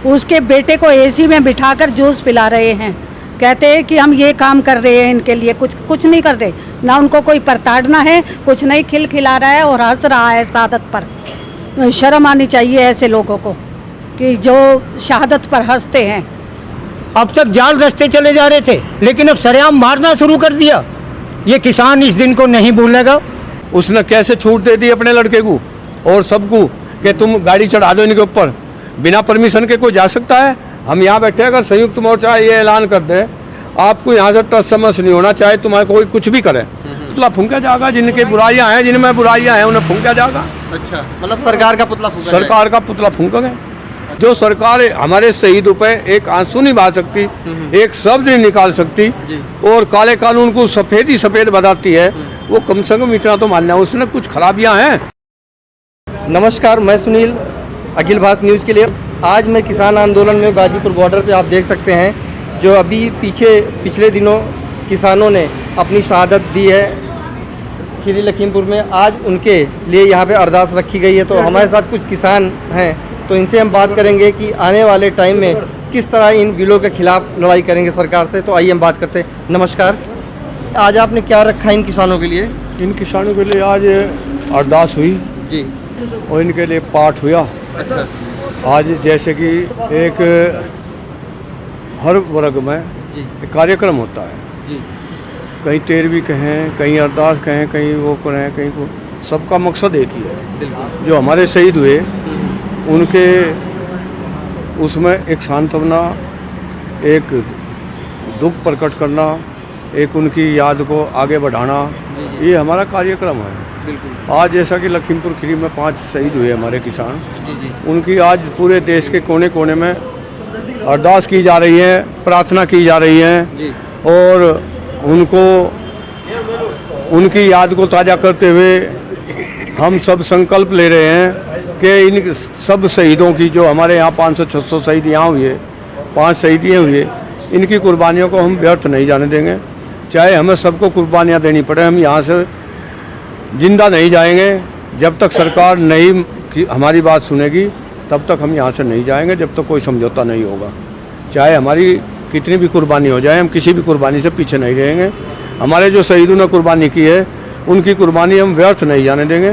उसके बेटे को एसी में बिठाकर जूस पिला रहे हैं। कहते हैं कि हम ये काम कर रहे हैं इनके लिए, कुछ नहीं कर रहे ना। उनको कोई प्रताड़ना है, कुछ नहीं, खिला रहा है और हंस रहा है शहादत पर। शर्म आनी चाहिए ऐसे लोगों को कि जो शहादत पर हंसते हैं। अब तक जाल रास्ते चले जा रहे थे, लेकिन अब सरेआम मारना शुरू कर दिया। ये किसान इस दिन को नहीं भूलेगा। उसने कैसे छूट दे दी अपने लड़के को और सबको कि तुम गाड़ी चढ़ा दो इनके ऊपर, बिना परमिशन के कोई जा सकता है? हम यहाँ बैठे, अगर संयुक्त मोर्चा ये ऐलान कर दे आपको यहाँ से टच समझ नहीं होना, चाहे तुम्हारे कोई कुछ भी करे, पुतला फूंका जाएगा। जिनके बुराइयां हैं, जिनमें बुराइयां हैं, उन्हें फूंका जाएगा। अच्छा, मतलब सरकार का पुतला फूंका, सरकार का पुतला फूंका। जो सरकार हमारे शहीदों पे एक आंसू नहीं बहा सकती, एक शब्द नहीं निकाल सकती और काले कानून को सफेद ही सफेद बताती है, वो कम से कम इतना तो मानना है उसने कुछ खराबियां हैं। नमस्कार, मैं सुनील, अखिल भारत न्यूज़ के लिए। आज मैं किसान आंदोलन में गाजीपुर बॉर्डर पे आप देख सकते हैं, जो अभी पिछले दिनों किसानों ने अपनी शहादत दी है खीरी लखीमपुर में। आज उनके लिए यहाँ पे अरदास रखी गई है। तो हमारे साथ कुछ किसान हैं, तो इनसे हम बात करेंगे कि आने वाले टाइम में किस तरह इन बिलों के खिलाफ लड़ाई करेंगे सरकार से। तो आइए हम बात करते हैं। नमस्कार, आज आपने क्या रखा इन किसानों के लिए? इन किसानों के लिए आज अरदास हुई जी, और इनके लिए पाठ हुआ। अच्छा, आज जैसे कि एक हर वर्ग में एक कार्यक्रम होता है जी, कहीं तेरहवीं कहें, कहीं अरदास कहें, कहीं वो करें, कहीं को, सबका मकसद एक ही है। जो हमारे शहीद हुए उनके उसमें एक सांत्वना, एक दुख प्रकट करना, एक उनकी याद को आगे बढ़ाना, ये हमारा कार्यक्रम है। आज जैसा कि लखीमपुर खीरी में 5 शहीद हुए हमारे किसान, उनकी आज पूरे देश के कोने कोने में अरदास की जा रही है, प्रार्थना की जा रही है और उनकी याद को ताज़ा करते हुए हम सब संकल्प ले रहे हैं कि इन सब शहीदों की, जो हमारे यहाँ 500-600 शहीद यहाँ हुए, 5 शहीदियाँ हुए, इनकी कुर्बानियों को हम व्यर्थ नहीं जाने देंगे। चाहे हमें सबको कुर्बानियाँ देनी पड़े, हम यहाँ से जिंदा नहीं जाएंगे। जब तक सरकार नहीं हमारी बात सुनेगी तब तक हम यहाँ से नहीं जाएंगे, जब तक कोई समझौता नहीं होगा। चाहे हमारी कितनी भी कुर्बानी हो जाए, हम किसी भी कुर्बानी से पीछे नहीं रहेंगे। हमारे जो शहीदों ने कुर्बानी की है उनकी कुर्बानी हम व्यर्थ नहीं जाने देंगे।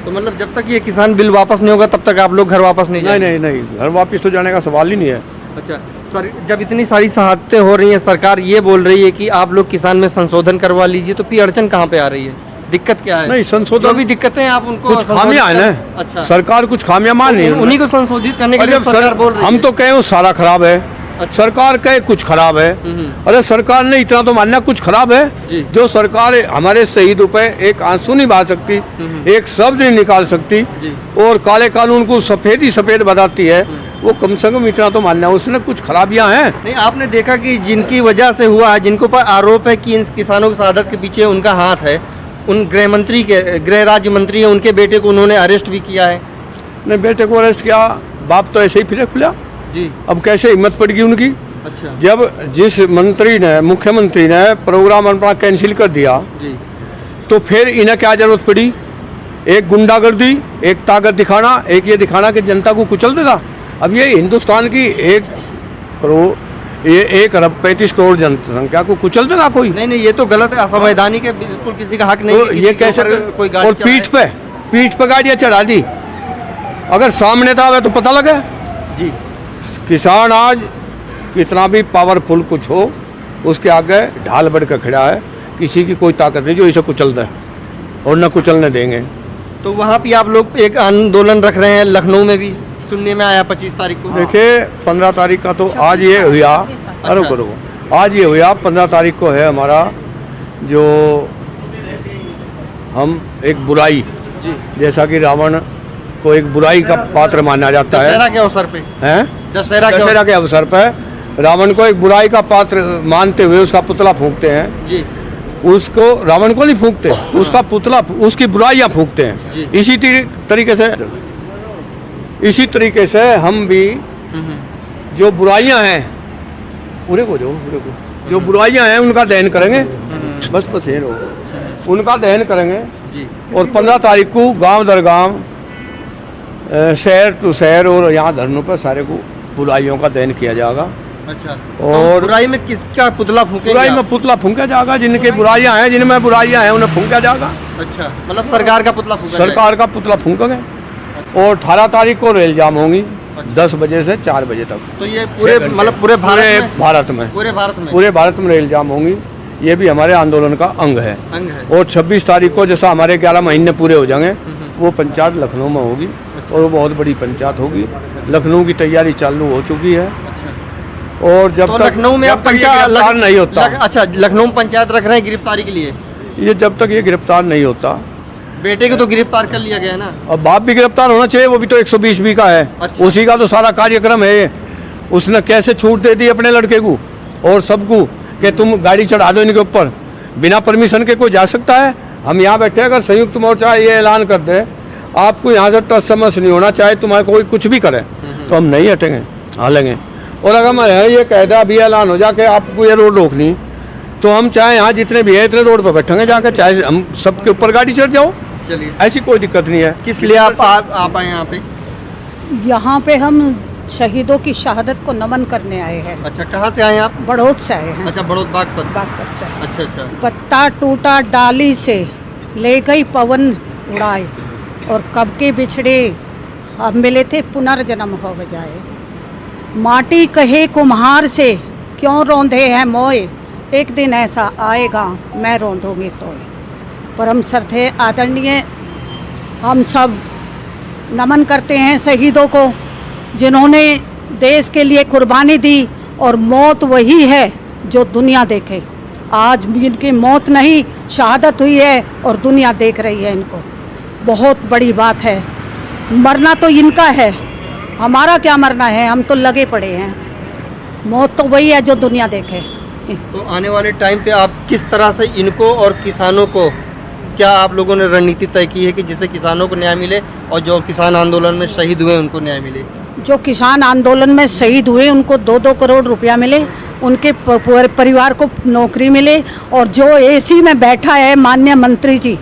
तो मतलब जब तक ये किसान बिल वापस नहीं होगा तब तक आप लोग घर वापस नहीं जाएंगे? नहीं, घर वापस तो जाने का सवाल ही नहीं है। अच्छा सर, जब इतनी सारी शहादतें हो रही हैं, सरकार ये बोल रही है कि आप लोग किसान में संशोधन करवा लीजिए, तो फिर अड़चन कहाँ पे आ रही है? दिक्कत क्या है? नहीं, संशोधन, जो भी दिक्कतें हैं आप उनको, कुछ खामियां है ना। अच्छा, सरकार कुछ खामियां मान रही है, उन्हीं को संशोधित करने के लिए सरकार बोल रही है। हम तो कहें वो सारा खराब है। अच्छा। सरकार कहे कुछ खराब है। अरे सरकार ने इतना तो मानना कुछ खराब है। जो सरकार हमारे शहीदों पे एक आंसू नहीं बहा सकती, एक शब्द नहीं निकाल सकती और काले कानून को सफेद ही सफेद बताती है, वो कम से कम इतना तो मानना है उसने कुछ खराबियां हैं। नहीं, आपने देखा कि जिनकी वजह से हुआ है, जिनको पर आरोप है कि इन किसानों की शहादत के पीछे उनका हाथ है, उन गृह राज्य मंत्री है, उनके बेटे को उन्होंने अरेस्ट भी किया है। नहीं, बेटे को अरेस्ट किया, बाप तो ऐसे ही फिर खुला जी। अब कैसे हिम्मत पड़ेगी उनकी? अच्छा, जब जिस मुख्यमंत्री ने प्रोग्राम अपना कैंसिल कर दिया जी, तो फिर इन्हें क्या जरूरत पड़ी? एक गुंडागर्दी, एक ताकत दिखाना, एक ये दिखाना कि जनता को कुचल देगा। अब ये हिंदुस्तान की 1 अरब 35 करोड़ जनसंख्या को कुचल देगा कोई? नहीं, ये तो गलत है, असंवैधानिक है, बिल्कुल किसी का हक नहीं तो है। ये कैसे? कोई गाड़ी और पीठ पे गाड़ियाँ चढ़ा दी। अगर सामने था तो पता लगे जी। किसान आज कितना भी पावरफुल कुछ हो, उसके आगे ढाल बढ़ कर खड़ा है। किसी की कोई ताकत नहीं जो इसे कुचल दे और न कुचलने देंगे। तो वहाँ पे आप लोग एक आंदोलन रख रहे हैं, लखनऊ में भी सुनने में आया 25 तारीख को। देखिए 15 तारीख का तो आज ये हुआ। अरे करो, आज ये हुआ 15 तारीख को है हमारा, जो हम एक बुराई जी, जैसा कि रावण को एक बुराई का पात्र माना जाता है। दशहरा के अवसर पे दशहरा के अवसर पर रावण को एक बुराई का पात्र मानते हुए उसका पुतला फूंकते हैं जी। उसको रावण को नहीं फूंकते, उसका पुतला, उसकी बुराइयां फूंकते हैं। इसी तरीके से हम भी जो बुराइयां हैं जो बुराइयां हैं उनका दहन करेंगे। बस ये उनका दहन करेंगे। और 15 तारीख को गांव दर गांव शहर टू शहर और यहाँ धरनों पर सारे को बुराइयों का दहन किया जाएगा। अच्छा, और बुराई में किसका पुतला फूकेंगे बुराई में आप? पुतला फूंका जाएगा, जिनके बुराइयां हैं, जिनमें बुराइयां हैं उन्हें फूंका जाएगा। अच्छा, मतलब सरकार का पुतला फूका सरकार का पुतला फूंकेंगे। और 18 तारीख को रेल जाम होंगी, 10 बजे से 4 बजे तक। तो ये पूरे मतलब पूरे भारत में पूरे भारत में रेल जाम होंगी। ये भी हमारे आंदोलन का अंग है। और 26 तारीख को जैसा हमारे 11 महीने पूरे हो जाएंगे, वो पंचायत लखनऊ में होगी। और वो बहुत बड़ी पंचायत होगी। लखनऊ की तैयारी चालू हो चुकी है। और जब तो तक लखनऊ में जब अब तक ये गिरफ्तार नहीं होता, अच्छा, लखनऊ में पंचायत रख रहे हैं गिरफ्तारी के लिए। ये जब तक ये गिरफ्तार नहीं होता, बेटे को तो गिरफ्तार कर लिया गया है ना। और बाप भी गिरफ्तार होना चाहिए, वो भी तो 120B का है। अच्छा। उसी का तो सारा कार्यक्रम है ये। उसने कैसे छूट दे दी अपने लड़के को और सबको कि तुम गाड़ी चढ़ा दो इनके ऊपर, बिना परमिशन के कोई जा सकता है? हम यहाँ बैठे, अगर संयुक्त मोर्चा ये ऐलान कर दे आपको यहाँ से टच समझ नहीं होना, चाहे तुम्हारे कोई कुछ भी करे, तो हम नहीं हटेंगे, हालेंगे। और अगर मैं ये कह दे अभी ऐलान हो जाके आपको ये रोड रोकनी, तो हम चाहे यहाँ जितने भी है इतने रोड पर बैठेंगे जाकर, चाहे हम सबके ऊपर गाड़ी चढ़ जाओ, चलिए, ऐसी कोई दिक्कत नहीं है। किस लिए आप आए यहाँ पे? यहाँ पे हम शहीदों की शहादत को नमन करने आए हैं। अच्छा, कहाँ से आए आप? बड़ौद से आए हैं। अच्छा, बड़ौद बागपत। बागपत से। अच्छा अच्छा। पत्ता टूटा डाली से ले गई पवन उड़ाए, और कब के बिछड़े अब मिले थे पुनर्जन्म हो जाए। माटी कहे कुम्हार से क्यों रोंधे हैं मोए, एक दिन ऐसा आएगा मैं रोंधूंगी तोए। परम श्रद्धेय आदरणीय, हम सब नमन करते हैं शहीदों को जिन्होंने देश के लिए कुर्बानी दी, और मौत वही है जो दुनिया देखे। आज भी इनकी मौत नहीं, शहादत हुई है और दुनिया देख रही है इनको। बहुत बड़ी बात है। मरना तो इनका है, हमारा क्या मरना है, हम तो लगे पड़े हैं। मौत तो वही है जो दुनिया देखे। तो आने वाले टाइम पे आप किस तरह से इनको और किसानों को, क्या आप लोगों ने रणनीति तय की है कि जिससे किसानों को न्याय मिले और जो किसान आंदोलन में शहीद हुए उनको न्याय मिले? जो किसान आंदोलन में शहीद हुए उनको 2-2 करोड़ रुपया मिले, उनके परिवार को नौकरी मिले, और जो एसी में बैठा है माननीय मंत्री जी,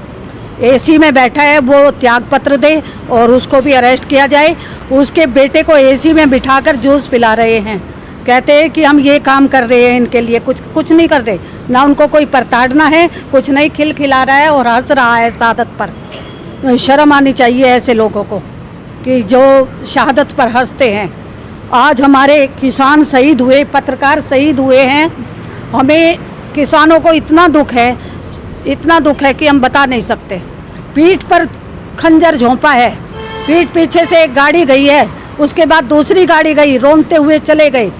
एसी में बैठा है, वो त्याग पत्र दे और उसको भी अरेस्ट किया जाए। उसके बेटे को एसी में बिठाकर जूस पिला रहे हैं, कहते हैं कि हम ये काम कर रहे हैं इनके लिए, कुछ नहीं कर रहे। ना उनको कोई प्रताड़ना है, कुछ नहीं, खिलखिला रहा है और हंस रहा है शहादत पर। शर्म आनी चाहिए ऐसे लोगों को कि जो शहादत पर हंसते हैं। आज हमारे किसान शहीद हुए, पत्रकार शहीद हुए हैं। हमें किसानों को इतना दुख है कि हम बता नहीं सकते। पीठ पर खंजर झोंपा है, पीठ पीछे से एक गाड़ी गई है, उसके बाद दूसरी गाड़ी गई, रोंदते हुए चले गए।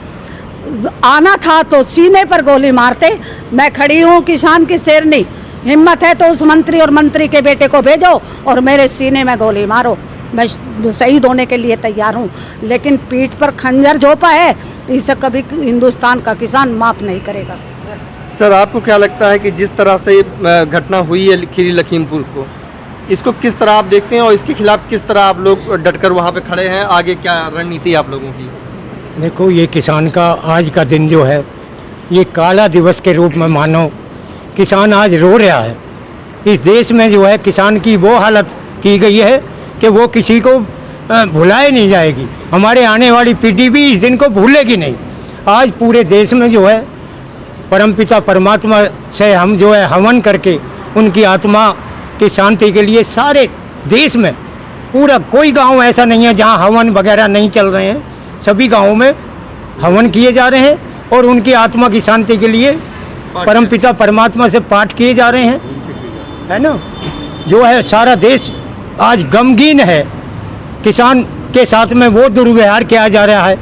आना था तो सीने पर गोली मारते। मैं खड़ी हूँ किसान की शेरनी, हिम्मत है तो उस मंत्री और मंत्री के बेटे को भेजो और मेरे सीने में गोली मारो, मैं शहीद होने के लिए तैयार हूँ। लेकिन पीठ पर खंजर झोंपा है, इसे कभी हिंदुस्तान का किसान माफ़ नहीं करेगा। सर, आपको क्या लगता है कि जिस तरह से घटना हुई है खीरी लखीमपुर को, इसको किस तरह आप देखते हैं और इसके खिलाफ किस तरह आप लोग डटकर वहाँ पे खड़े हैं? आगे क्या रणनीति आप लोगों की? देखो, ये किसान का आज का दिन जो है ये काला दिवस के रूप में मानो। किसान आज रो रहा है। इस देश में जो है किसान की वो हालत की गई है कि वो किसी को भुलाए नहीं जाएगी। हमारे आने वाली पीढ़ी भी इस दिन को भूलेगी नहीं। आज पूरे देश में जो है परमपिता परमात्मा से हम जो है हवन करके उनकी आत्मा की शांति के लिए सारे देश में, पूरा कोई गांव ऐसा नहीं है जहां हवन वगैरह नहीं चल रहे हैं। सभी गांवों में हवन किए जा रहे हैं और उनकी आत्मा की शांति के लिए परमपिता परमात्मा से पाठ किए जा रहे हैं, है ना। जो है सारा देश आज गमगीन है। किसान के साथ में वो दुर्व्यवहार किया जा रहा है।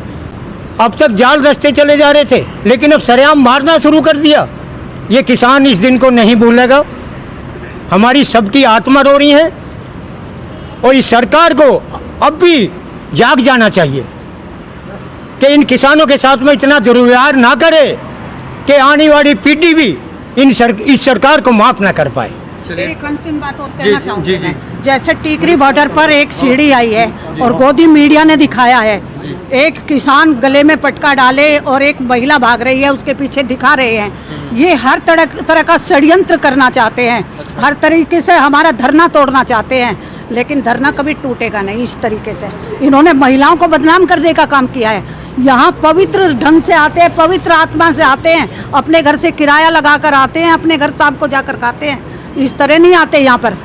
अब तक जाल रास्ते चले जा रहे थे, लेकिन अब सरेआम मारना शुरू कर दिया। ये किसान इस दिन को नहीं भूलेगा। हमारी सबकी आत्मा रो रही है और इस सरकार को अब भी जाग जाना चाहिए कि इन किसानों के साथ में इतना दुर्व्यवहार ना करे कि आने वाली पीढ़ी भी इस सरकार को माफ ना कर पाए। एक अंतिम बात और जी, कहना चाहूँगी जी, जी। मैं। जैसे टीकरी बॉर्डर पर एक सीढ़ी आई है और गोदी मीडिया ने दिखाया है, एक किसान गले में पटका डाले और एक महिला भाग रही है, उसके पीछे दिखा रहे हैं। ये हर तरह का षड्यंत्र करना चाहते हैं, हर तरीके से हमारा धरना तोड़ना चाहते हैं। लेकिन धरना कभी टूटेगा नहीं इस तरीके से। इन्होंने महिलाओं को बदनाम करने का काम किया है। यहाँ पवित्र ढंग से आते हैं, पवित्र आत्मा से आते हैं, अपने घर से किराया लगा कर आते हैं, अपने घर शाम को जाकर खाते हैं। इस तरह नहीं आते यहाँ पर।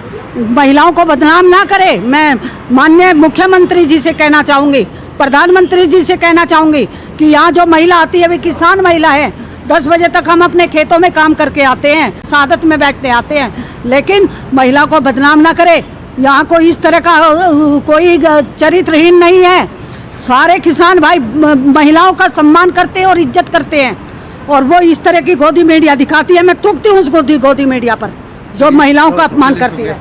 महिलाओं को बदनाम ना करे। मैं माननीय मुख्यमंत्री जी से कहना चाहूँगी, प्रधानमंत्री जी से कहना चाहूँगी कि यहाँ जो महिला आती है वे किसान महिला है। 10 बजे तक हम अपने खेतों में काम करके आते हैं, सादत में बैठते आते हैं, लेकिन महिला को बदनाम ना करे। यहाँ कोई इस तरह का कोई चरित्रहीन नहीं है। सारे किसान भाई महिलाओं का सम्मान करते हैं और इज्जत करते हैं, और वो इस तरह की गोदी मीडिया दिखाती है। मैं थूकती हूँ उस गोदी मीडिया पर जो महिलाओं का अपमान करती है।